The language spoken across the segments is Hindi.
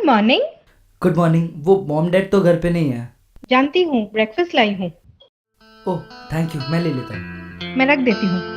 Good morning. Good morning. वो मॉम डैड तो घर पे नहीं है। जानती हूँ, ब्रेकफास्ट लाई हूँ। ओह थैंक यू, मैं ले लेता हूँ। मैं रख देती हूँ।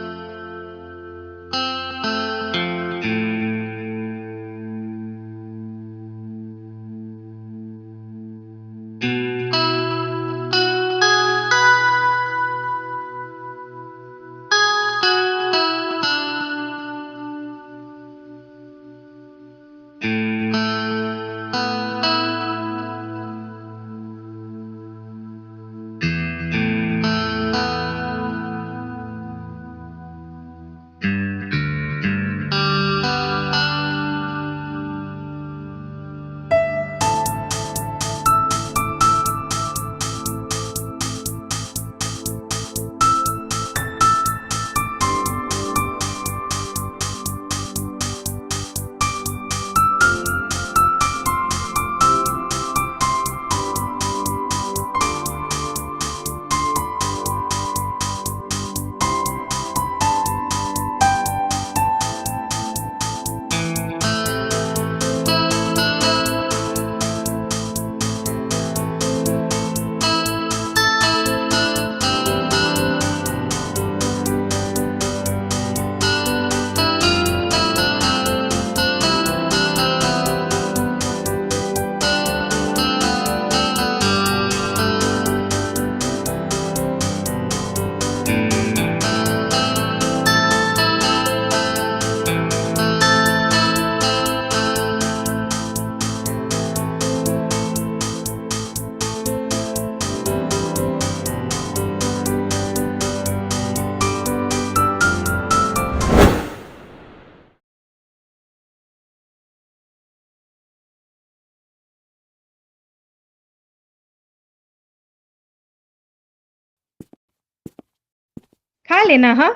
खा लेना। हाँ,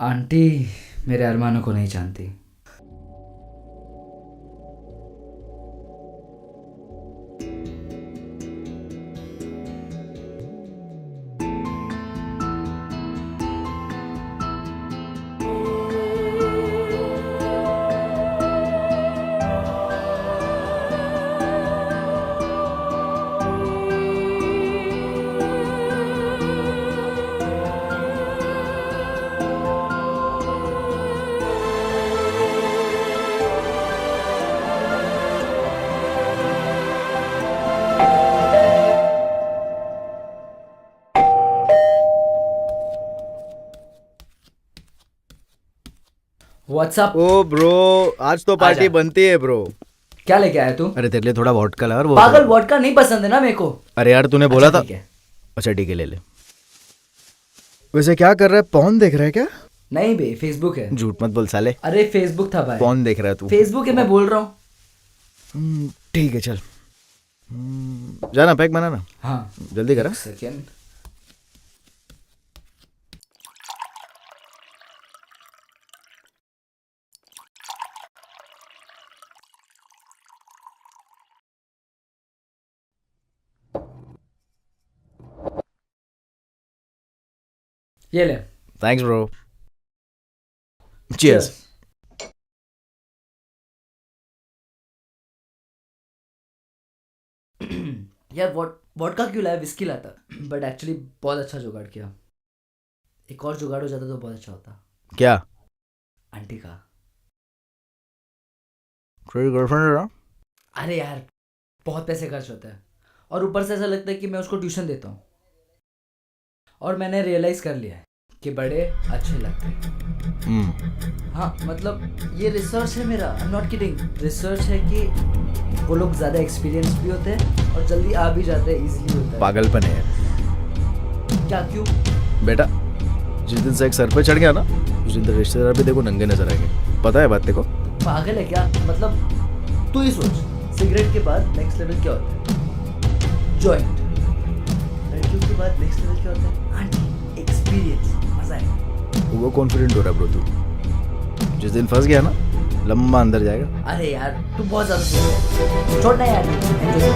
आंटी मेरे अरमानों को नहीं जानती। व्हाट्सअप। ओ ब्रो, आज तो पार्टी आजा। बनती है ब्रो। क्या लेके आया तू? अरे तेरे लिए थोड़ा वोडका ला और वो पागल, वोडका नहीं पसंद है ना मेरे को। अरे यार तूने बोला अच्छा, था। ठीक है। अच्छा ठीक है, ले ले। वैसे क्या कर रहा है? पॉन देख रहा है क्या? नहीं बे, फेसबुक है। झूठ मत बोल साले। अरे फेसबुक था भाई। पॉन देख रहा है तू? फेसबुक है, मैं बोल रहा हूँ। ठीक है चल। जाना, पैक बनाना। हाँ जल्दी करा। सेकेंड। ये ले। Thanks bro. चीयर्स। यार वोडका क्यों लाया? विस्की लाता, बट एक्चुअली बहुत अच्छा जुगाड़ किया। एक और जुगाड़ हो जाता तो बहुत अच्छा होता। क्या? आंटी का। तेरी गर्लफ्रेंड है ना? अरे यार बहुत पैसे खर्च होते हैं, और ऊपर से ऐसा लगता है कि मैं उसको ट्यूशन देता हूँ। और मैंने रियलाइज कर लिया है कि बड़े अच्छे लगते हैं। हाँ मतलब ये रिसर्च है मेरा, I am not kidding. Research है कि वो लोग ज़्यादा एक्सपीरियंस भी होते हैं और जल्दी आ भी जाते हैं, इजीली होता है। पागलपन है। क्या? क्यों? बेटा जिस दिन से एक सर पे चढ़ गया ना, उस दिन तक रिश्तेदार भी देखो नंगे नजर आएंगे। पता है बात तेरे को? पागल है क्या? मतलब तू ही सोच, सिगरेट के बाद नेक्स्ट लेवल क्या होता है? जॉइंट। लड़कियों के बाद नेक्स्ट लेवल क्या होता है? आंटी, एक्सपीरियंस, मजा है। वो कॉन्फिडेंट हो रहा है ब्रो तू। जिस दिन फंस गया ना, लंबा अंदर जाएगा। अरे यार तू बहुत ज्यादा सोच रहा है। छोड़ना यार, enjoy।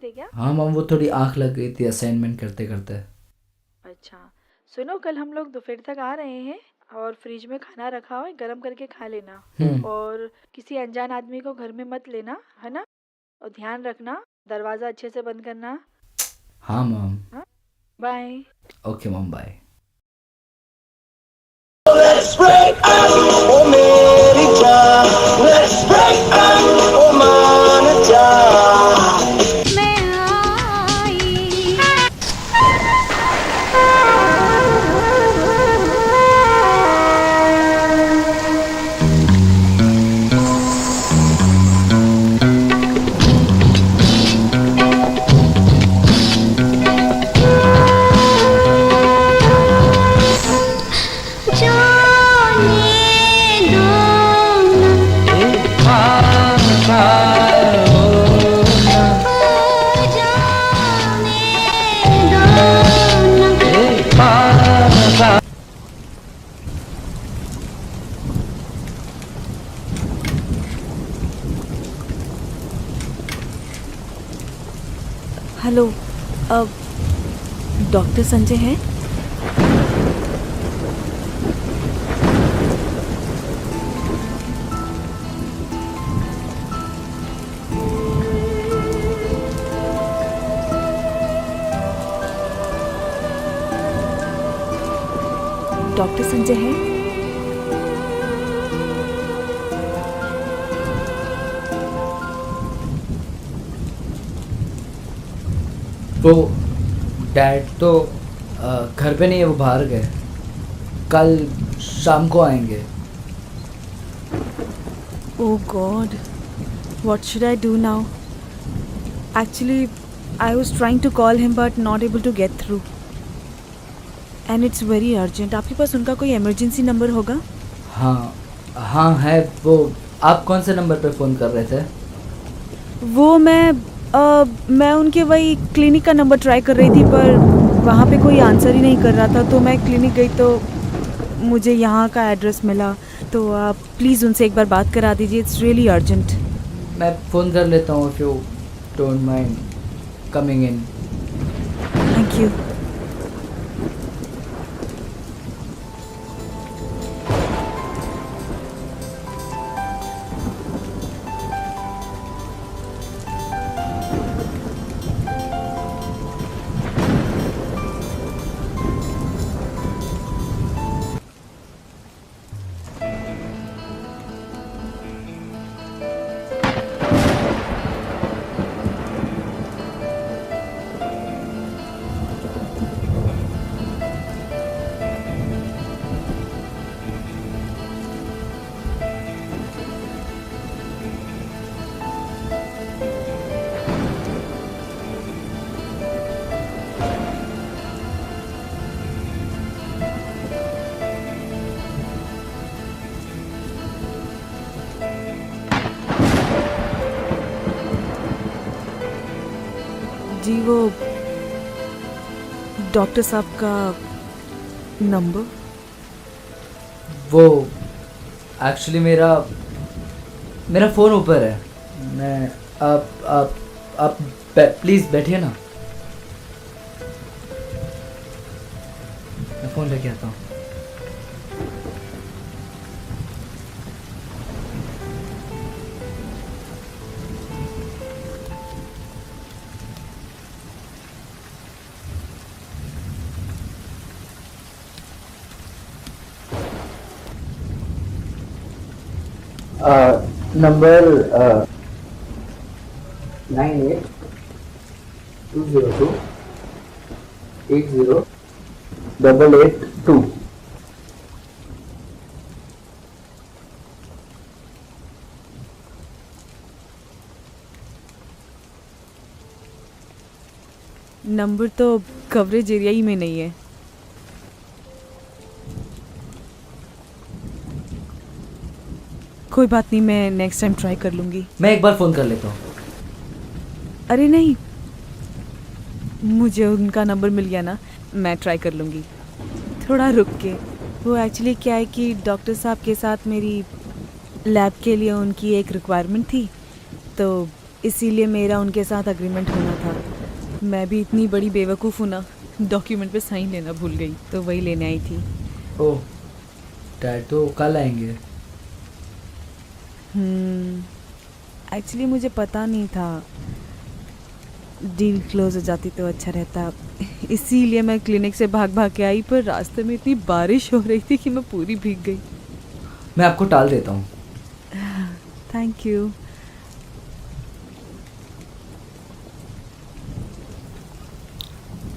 थे क्या? हाँ मॉम, वो थोड़ी आँख लग गई थी असाइनमेंट करते करते। अच्छा, सुनो कल हम लोग दोपहर तक आ रहे हैं और फ्रिज में खाना रखा हुआ है, गरम करके खा लेना। और किसी अनजान आदमी को घर में मत लेना, है ना? और ध्यान रखना, दरवाज़ा अच्छे से बंद करना। हाँ मॉम। हाँ, bye. Okay mom, bye. Let's break up, oh मेरी जान, let's break up, oh मान जा। हेलो, अब डॉक्टर संजय हैं? डॉक्टर संजय हैं? वो डैड तो घर पे नहीं है, वो बाहर गए। कल शाम को आएंगे। Oh God, what should I do now? Actually, I was trying to call him but not able to get through. And it's very urgent. आपके पास उनका कोई इमरजेंसी नंबर होगा? हाँ हाँ है। वो आप कौन से नंबर पे फ़ोन कर रहे थे? वो मैं उनके वही क्लिनिक का नंबर ट्राई कर रही थी पर वहाँ पे कोई आंसर ही नहीं कर रहा था, तो मैं क्लिनिक गई तो मुझे यहाँ का एड्रेस मिला। तो आप प्लीज़ उनसे एक बार बात करा दीजिए, इट्स रियली अर्जेंट। मैं फ़ोन कर लेता हूँ, if you don't mind coming in. Thank you. जी, वो डॉक्टर साहब का नंबर? वो एक्चुअली मेरा फ़ोन ऊपर है। मैं आप प्लीज़ बैठिए ना, मैं फ़ोन लेके आता हूँ। नंबर 9820280882। नंबर तो कवरेज एरिया ही में नहीं है। कोई बात नहीं, मैं नेक्स्ट टाइम ट्राई कर लूँगी। मैं एक बार फ़ोन कर लेता हूँ। अरे नहीं, मुझे उनका नंबर मिल गया ना, मैं ट्राई कर लूँगी। थोड़ा रुक के। वो एक्चुअली क्या है कि डॉक्टर साहब के साथ मेरी लैब के लिए उनकी एक रिक्वायरमेंट थी, तो इसीलिए मेरा उनके साथ अग्रीमेंट होना था। मैं भी इतनी बड़ी बेवकूफ़ हूँ ना, डॉक्यूमेंट पे साइन लेना भूल गई, तो वही लेने आई थी। ओह, डैड तो कल आएंगे। एक्चुअली मुझे पता नहीं था, डील क्लोज हो जाती तो अच्छा रहता, इसीलिए मैं क्लिनिक से भाग भाग के आई, पर रास्ते में इतनी बारिश हो रही थी कि मैं पूरी भीग गई। मैं आपको टाल देता हूँ। Thank you.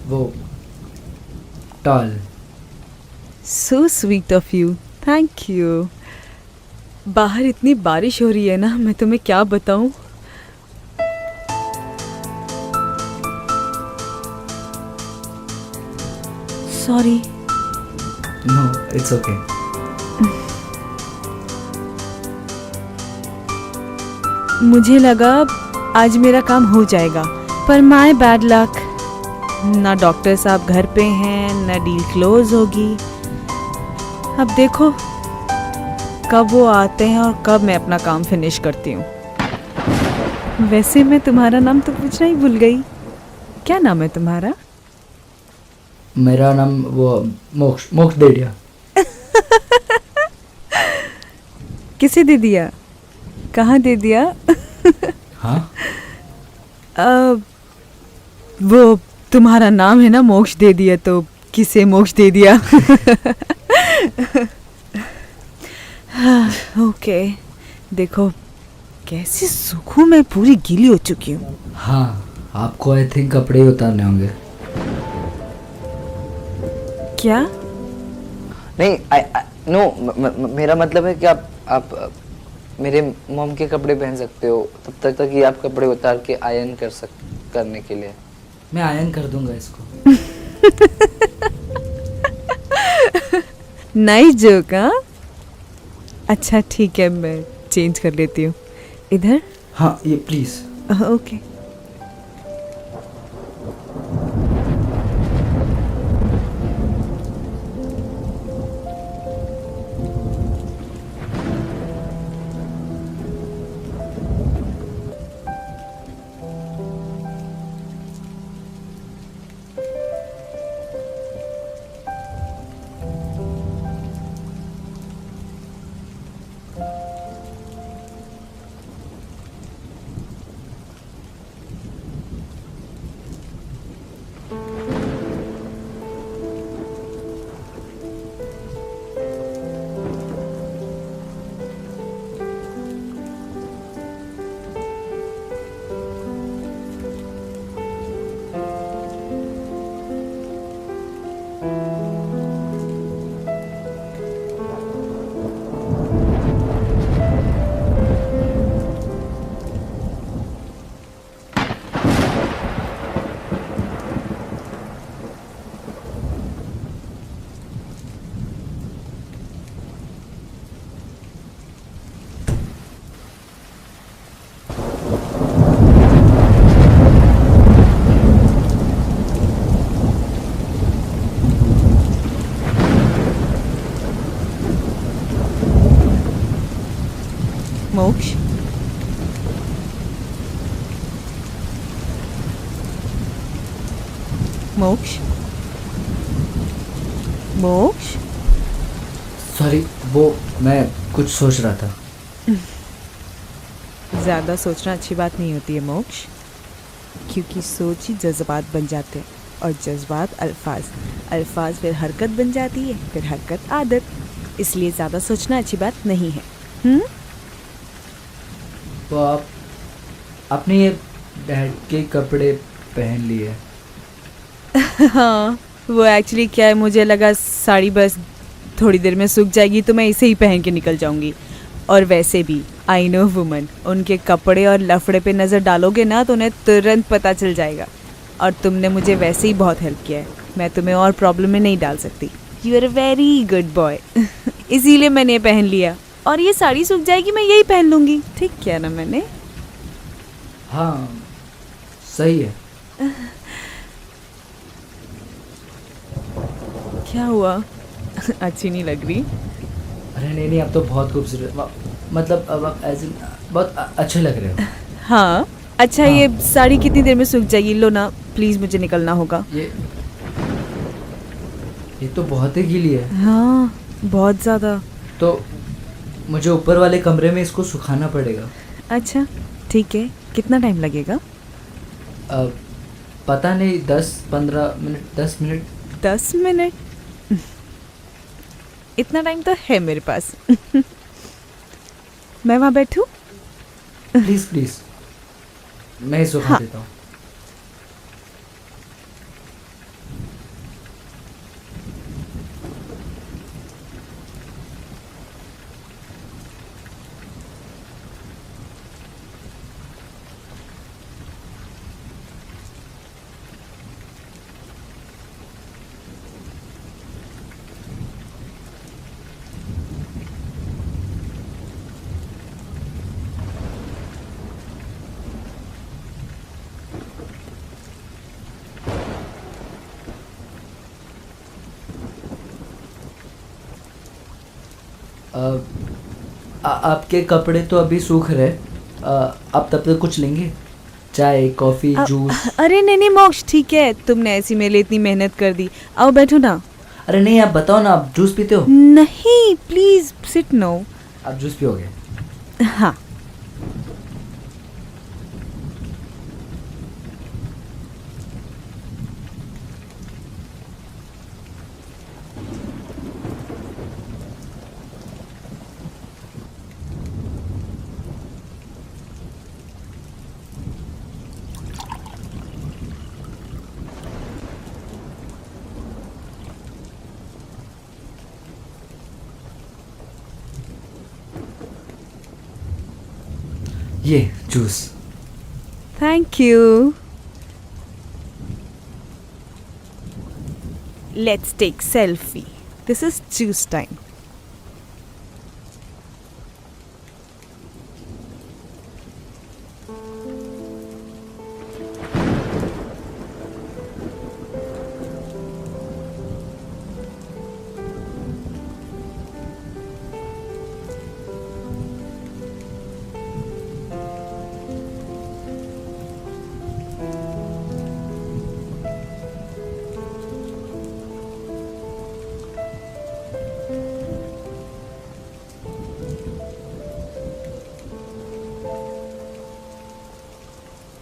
वो टाल। So sweet of you, thank you. बाहर इतनी बारिश हो रही है ना, मैं तुम्हें क्या बताऊं। सॉरी। No, it's okay. मुझे लगा आज मेरा काम हो जाएगा, पर माय बैड लक, ना डॉक्टर साहब घर पे हैं, ना डील क्लोज होगी। अब देखो कब वो आते हैं और कब मैं अपना काम फिनिश करती हूँ। वैसे मैं तुम्हारा नाम तो पूछना ही भूल गई, क्या नाम है तुम्हारा? मेरा नाम वो मोक्ष दे दिया। किसे दे दिया? कहाँ दे दिया? हाँ, वो तुम्हारा नाम है ना, मोक्ष दे दिया, तो किसे मोक्ष दे दिया? ओके, देखो कैसी सूखूं, मैं पूरी गीली हो चुकी हूँ। हाँ, आपको आई थिंक कपड़े ही उतारने होंगे। क्या? नहीं, नो, मेरा मतलब है कि आप मेरे मॉम के कपड़े पहन सकते हो तब तक कि आप कपड़े उतार के आयरन करने के लिए। मैं आयरन कर दूंगा इसको। Nice joke. हाँ, अच्छा ठीक है, मैं चेंज कर लेती हूँ। इधर? हाँ, ये प्लीज़। ओके। मोक्ष, मोक्ष, मोक्ष। सॉरी, वो मैं कुछ सोच रहा था। ज़्यादा सोचना अच्छी बात नहीं होती है मोक्ष, क्योंकि सोच ही जज्बात बन जाते हैं, और जज्बात अल्फाज, अल्फाज फिर हरकत बन जाती है, फिर हरकत आदत, इसलिए ज़्यादा सोचना अच्छी बात नहीं है। तो आपने ये डैड के कपड़े पहन लिए। हाँ, वो एक्चुअली क्या है, मुझे लगा साड़ी बस थोड़ी देर में सूख जाएगी तो मैं इसे ही पहन के निकल जाऊंगी। और वैसे भी आई नो वुमन, उनके कपड़े और लफड़े पे नज़र डालोगे ना तो उन्हें तुरंत पता चल जाएगा। और तुमने मुझे वैसे ही बहुत हेल्प किया है, मैं तुम्हें और प्रॉब्लम में नहीं डाल सकती। You are a very good boy. इसीलिए मैंने ये पहन लिया, और ये साड़ी सूख जाएगी मैं यही पहन लूँगी। ठीक किया ना मैंने? हाँ, सही है। क्या हुआ? अच्छी नहीं लग रही? अरे नहीं, अब तो बहुत खूबसूरत, मतलब अब आप बहुत अच्छे लग रहे हो। हाँ, अच्छा ये साड़ी कितनी देर में सूख जाएगी? लो ना प्लीज, मुझे निकलना होगा। ये तो बहुत ही गीली है। हाँ बहुत ज़्यादा। तो मुझे ऊपर वाले कमरे में इसको सुखाना पड़ेगा। अच्छा ठीक है, कितना टाइम लगेगा? पता नहीं, 10-15 मिनट। 10 मिनट। 10 मिनट? इतना टाइम तो है मेरे पास। मैं वहाँ बैठूँ? प्लीज़ प्लीज़, मैं ही सुखा हाँ। देता हूँ। आपके कपड़े तो अभी सूख रहे। आप तब तक कुछ लेंगे? चाय, कॉफ़ी, जूस? अरे नहीं नहीं मोक्ष, ठीक है, तुमने ऐसी मेरे लिए इतनी मेहनत कर दी। आओ बैठो ना। अरे नहीं, आप बताओ ना, आप जूस पीते हो? नहीं प्लीज सिट। नो। आप जूस पियोगे? हाँ। ये juice. Thank you. Let's take selfie. This is juice time.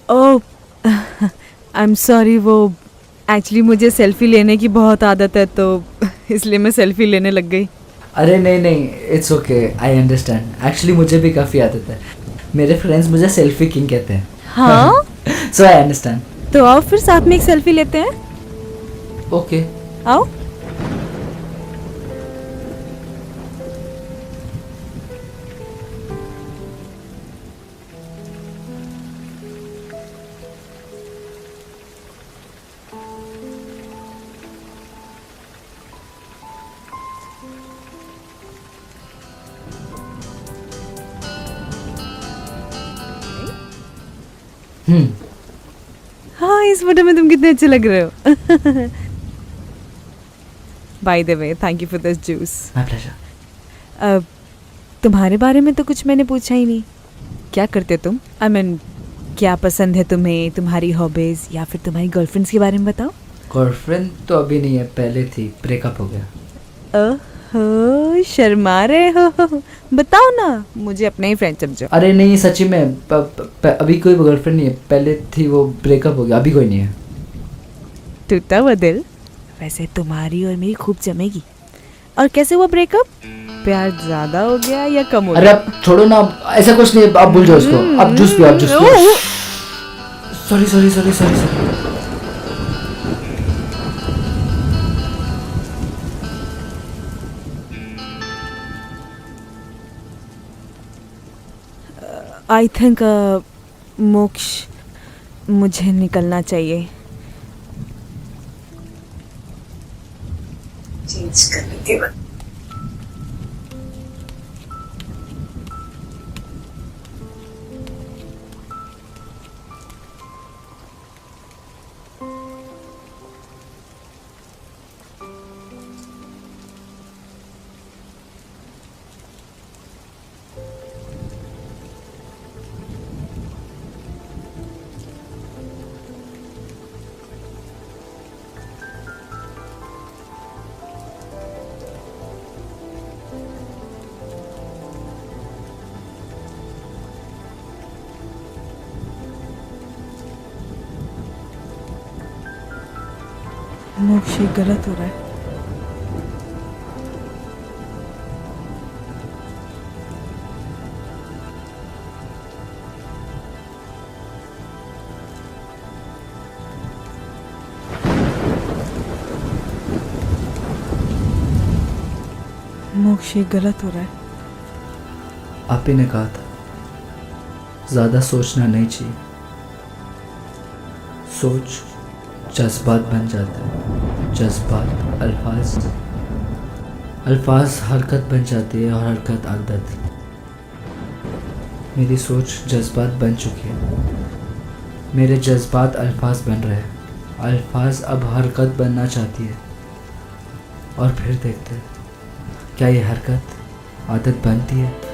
Oh I am sorry, वो एक्चुअली मुझे सेल्फी लेने की बहुत आदत है तो इसलिए मैं सेल्फी लेने लग गई। अरे नहीं नहीं, it's okay, I understand. Actually मुझे भी काफ़ी आदत है। मेरे फ्रेंड्स मुझे सेल्फी किंग कहते हैं। हाँ सो आई अंडरस्टैंड। तो आओ फिर साथ में एक सेल्फी लेते हैं। ओके। आओ। हाँ इस फोटो में तुम कितने अच्छे लग रहे हो। By the way thank you for this juice. My pleasure. तुम्हारे बारे में तो कुछ मैंने पूछा ही नहीं। क्या करते तुम? आई मीन क्या पसंद है तुम्हें, तुम्हारी हॉबीज या फिर तुम्हारी गर्लफ्रेंड्स के बारे में बताओ। गर्लफ्रेंड तो अभी नहीं है, पहले थी, ब्रेकअप हो गया। ओहो शर्मा रहे हो। बताओ ना, मुझे अपने ही फ्रेंड समझो। अरे नहीं सच्ची में, अभी कोई गर्लफ्रेंड नहीं है। पहले थी, वो ब्रेकअप हो गया, अभी कोई नहीं है। टूटा हुआ दिल। वैसे तुम्हारी और मेरी खूब जमेगी। और कैसे हुआ ब्रेकअप? प्यार ज्यादा हो गया या कम हो अरे गया? आप छोड़ो ना, ऐसा कुछ नहीं है, आप भूल जाओ उसको। आप जूस पियो, आप जूस पियो। Sorry sorry sorry sorry sorry. I think मोक्ष मुझे निकलना चाहिए। चेंज करने के बाद मोक्ष ये गलत हो रहा है। मोक्ष ये गलत हो रहा है। आप ही ने कहा था ज़्यादा सोचना नहीं चाहिए। सोच जज्बात बन जाता है, जज्बात अल्फाज हरकत बन जाती है और हरकत आदत। मेरी सोच जज्बात बन चुकी है, मेरे जज्बात अल्फाज बन रहे हैं, अल्फाज अब हरकत बनना चाहती है। और फिर देखते हैं क्या ये हरकत आदत बनती है।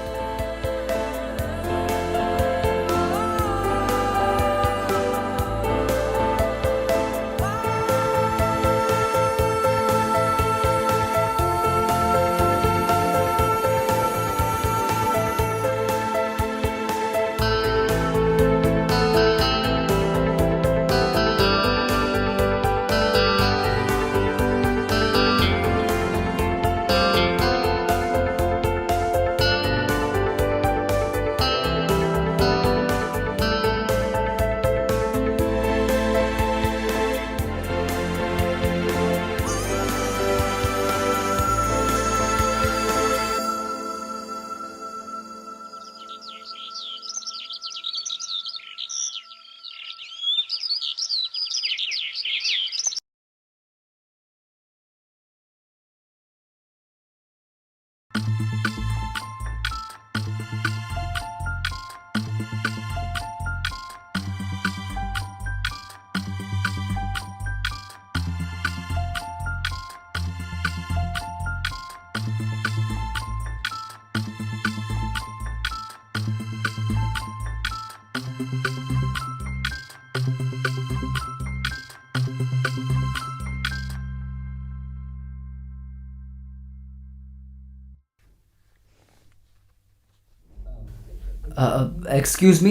Excuse me.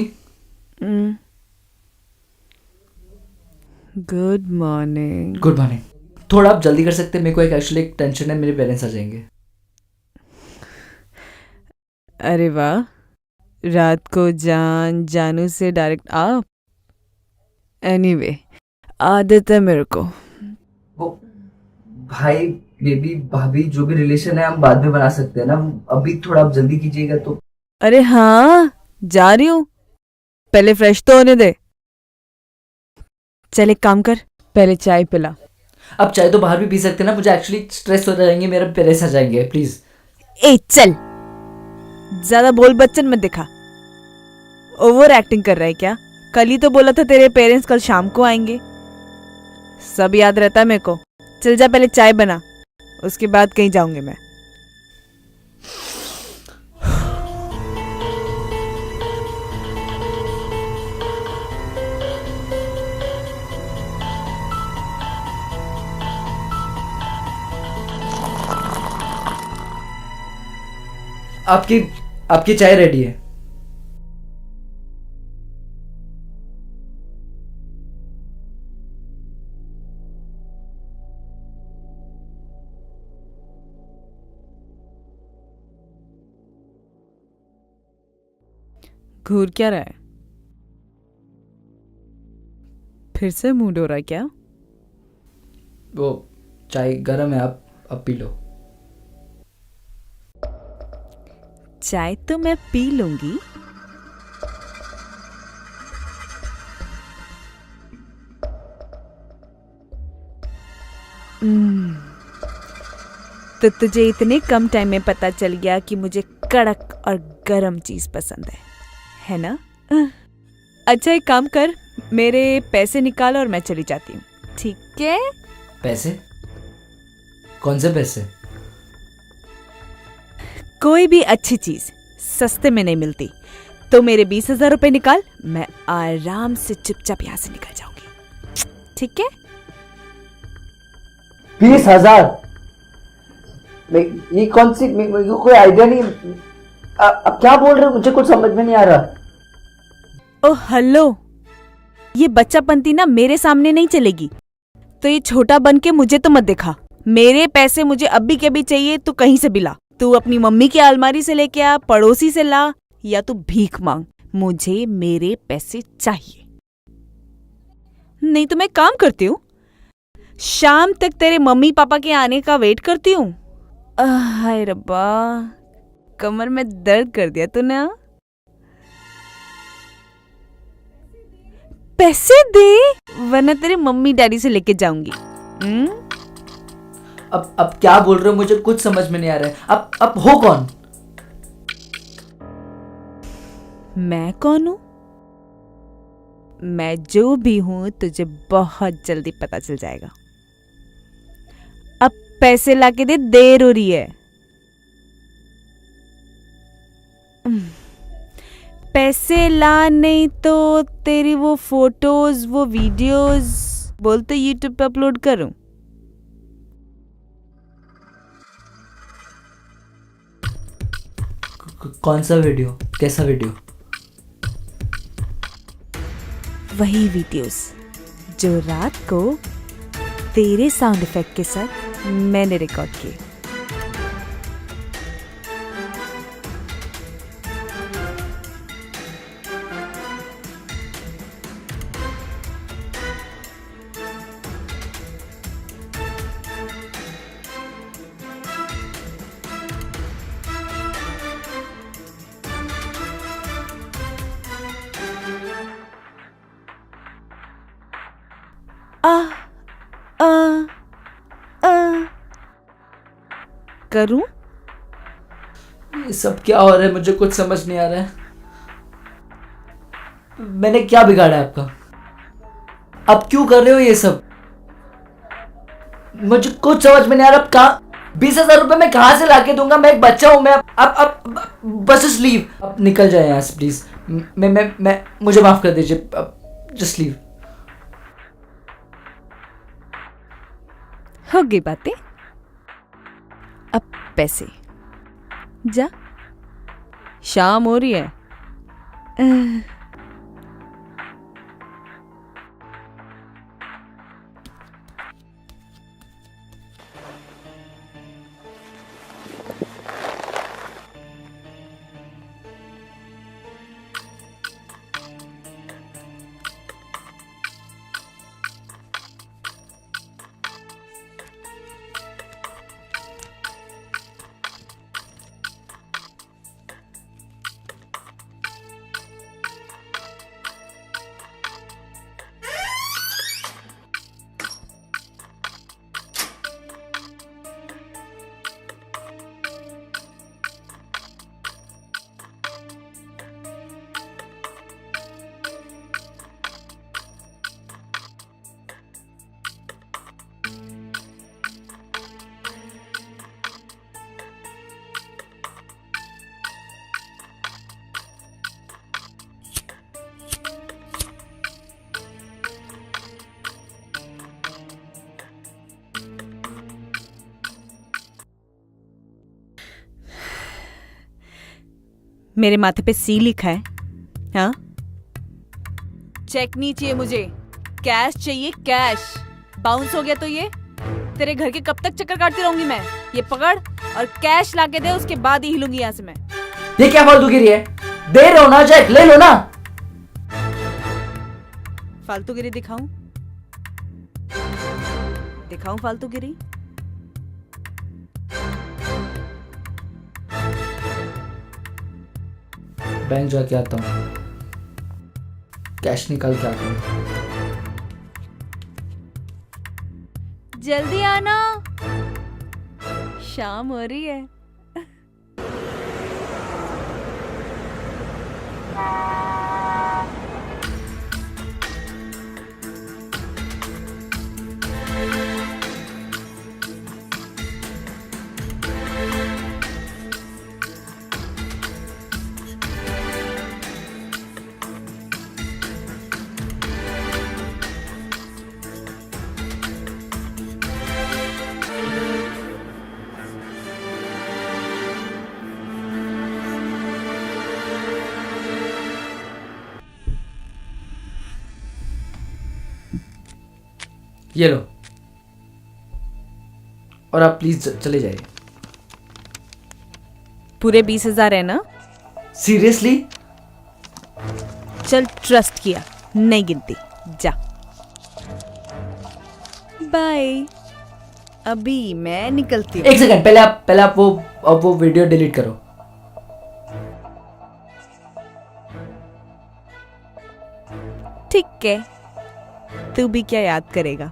Good morning. Good morning. थोड़ा आप जल्दी कर सकते हैं, मेरे को एक्चुअली एक टेंशन है, मेरे पेरेंट्स आ जाएंगे। अरे वाह, रात को जानू से डायरेक्ट आप। एनीवे, आदत है मेरे को। वो भाई बेबी भाभी जो भी रिलेशन है हम बाद में बना सकते हैं ना, अभी थोड़ा आप जल्दी कीजिएगा तो। अरे हाँ, जा रही हूँ, पहले फ्रेश तो होने दे। चल एक काम कर, पहले चाय पिला। अब चाय तो बाहर भी पी सकते हैं ना, मुझे एक्चुअली स्ट्रेस हो जाएंगे, मेरे पेरेंट्स आ जाएंगे प्लीज। ए चल, ज्यादा बोल बच्चन मत दिखा। ओवर एक्टिंग कर रहा है क्या? कल ही तो बोला था तेरे पेरेंट्स कल शाम को आएंगे। सब याद रहता है मेरे को। चल जा, पहले चाय बना, उसके बाद कहीं जाऊंगी मैं। आपकी चाय रेडी है। घूर क्या रहा है? फिर से मूड हो रहा है क्या? वो चाय गर्म है, आप अब पी लो। चाय तो मैं पी लूंगी, तो तुझे इतने कम टाइम में पता चल गया कि मुझे कड़क और गरम चीज पसंद है ना? अच्छा एक काम कर, मेरे पैसे निकाल और मैं चली जाती हूँ, ठीक है? पैसे? कौन से पैसे? कोई भी अच्छी चीज सस्ते में नहीं मिलती, तो मेरे 20,000 रुपए निकाल, मैं आराम से चुपचाप यहाँ से निकल जाऊंगी, ठीक है? 20,000? ये कौन सी, कोई आइडिया नहीं। अब क्या बोल रहे हो, मुझे कुछ समझ में नहीं आ रहा। ओ हेलो, ये बच्चापंती ना मेरे सामने नहीं चलेगी। तो ये छोटा बन के मुझे तो मत दिखा। मेरे पैसे मुझे अभी के भी चाहिए, तू कहीं से भी ला। तू अपनी मम्मी की अलमारी से लेके आ, पड़ोसी से ला, या तू भीख मांग। मुझे मेरे पैसे चाहिए। नहीं तो मैं काम करती हूँ, शाम तक तेरे मम्मी पापा के आने का वेट करती हूँ। हाय रब्बा, कमर में दर्द कर दिया तूने। पैसे दे वरना तेरे मम्मी डैडी से लेके जाऊंगी। अब क्या बोल रहे हो, मुझे कुछ समझ में नहीं आ रहा है। अब हो कौन? मैं कौन हूं? मैं जो भी हूं तुझे बहुत जल्दी पता चल जाएगा। अब पैसे लाके दे, देर हो रही है। पैसे ला, नहीं तो तेरी वो फोटोज, वो वीडियोस बोलते यूट्यूब पे अपलोड करूं। कौन सा वीडियो? कैसा वीडियो? वही वीडियोस जो रात को तेरे साउंड इफेक्ट के साथ मैंने रिकॉर्ड किए। करूं? ये सब क्या हो रहा है, मुझे कुछ समझ नहीं आ रहा है। मैंने क्या बिगाड़ा है आपका? आप क्यों कर रहे हो ये सब? मुझे कुछ समझ में नहीं आ रहा। अब कहाँ 20,000 रुपए मैं कहाँ से लाके दूंगा? मैं एक बच्चा हूं। मैं अब बस लीव। अब निकल जाए यहाँ से प्लीज। मैं मुझे माफ कर दीजिए। Just leave. हो गई बातें, अब पैसे। जा, शाम हो रही है। मेरे माथे पे सी लिखा है। हाँ, चेक नहीं चाहिए मुझे, कैश चाहिए, कैश। बाउंस हो गया तो ये तेरे घर के कब तक चक्कर काटती रहूंगी मैं? ये पकड़ और कैश लाके दे, उसके बाद ही हिलूंगी यहाँ से मैं। ये क्या फालतूगिरी है? दे रहे हो ना, चेक ले लो ना। फालतूगिरी दिखाऊं? दिखाऊं फालतूगिरी? बैंक जाके आता हूँ, कैश निकाल के आता हूँ। जल्दी आना, शाम हो रही है। ये लो, और आप प्लीज चले जाइए। पूरे 20,000 है ना? सीरियसली? चल ट्रस्ट किया, नहीं गिनती, जा। बाय। अभी मैं निकलती हूँ। एक सेकंड, पहले आप वो वीडियो डिलीट करो। ठीक है, तू भी क्या याद करेगा?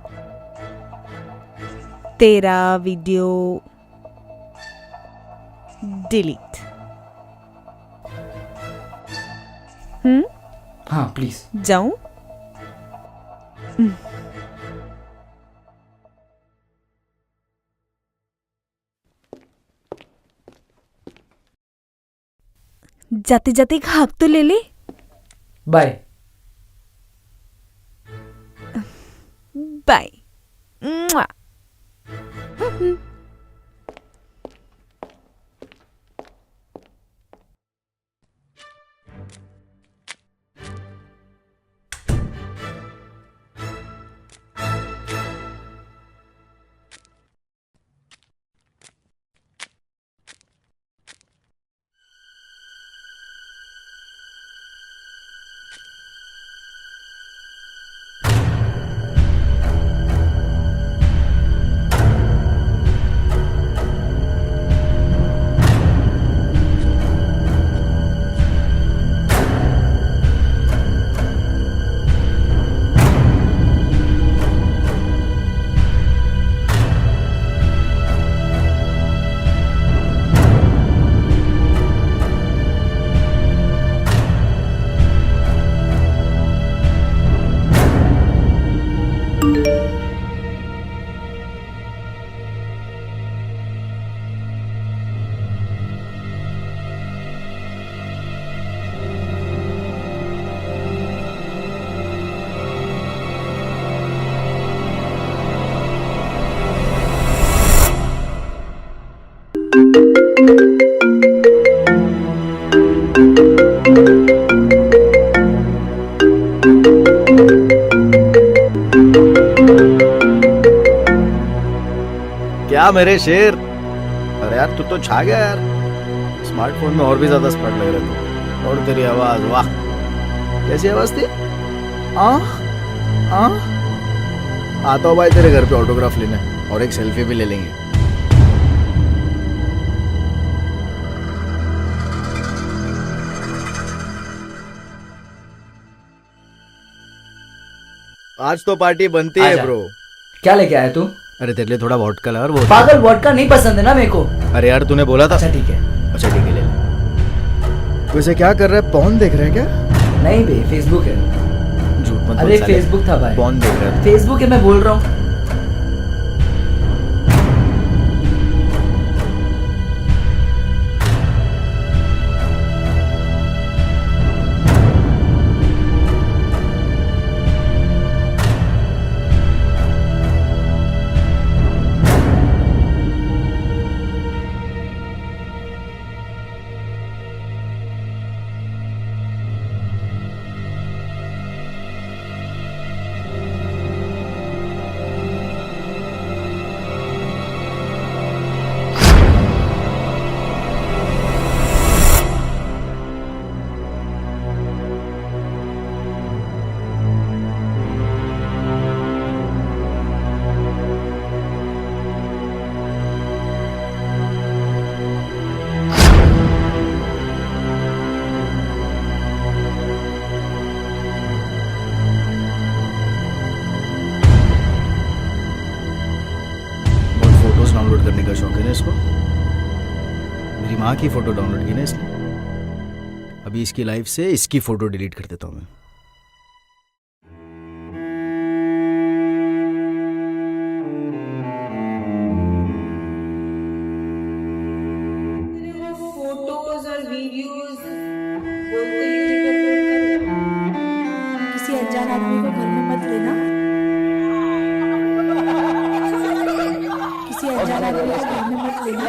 तेरा वीडियो डिलीट। हाँ प्लीज। जाऊं? जाते जाते एक हक तो ले ले। बाय। बाय। मुआ। क्या मेरे शेर? अरे यार तू तो छा गया यार। स्मार्टफोन में और भी ज्यादा स्मार्ट लग रहा तू। और तेरी आवाज, वाह कैसी आवाज थी? आता हूँ भाई तेरे घर पे ऑटोग्राफ लेने और एक सेल्फी भी ले लेंगे। आज तो पार्टी बनती है आजा। ब्रो। क्या लेके आया तू? अरे तेरे लिए थोड़ा वोडका ला और वो पागल, वोडका नहीं पसंद है ना मेरे को। अरे यार तूने बोला था। अच्छा ठीक है। अच्छा ठीक है ले ले। वैसे क्या कर रहा है? पॉन देख रहा है क्या? नहीं बे, फेसबुक है। झूठ मत बोल अरे साले। फेसबुक था भाई। पॉन देख रहा है। फेसबुक है, मैं बोल रहा हूँ। डाउनलोड करने का शौक है ना इसको। मेरी माँ की फोटो डाउनलोड की ना इसने। अभी इसकी लाइफ से इसकी फोटो डिलीट कर देता हूँ मैं। फोटोज और वीडियोस बोलते ही थे कि अपलोड कर। किसी अनजान आदमी को घर में मत लेना। किसी अनजान आदमी को घर में मत लेना।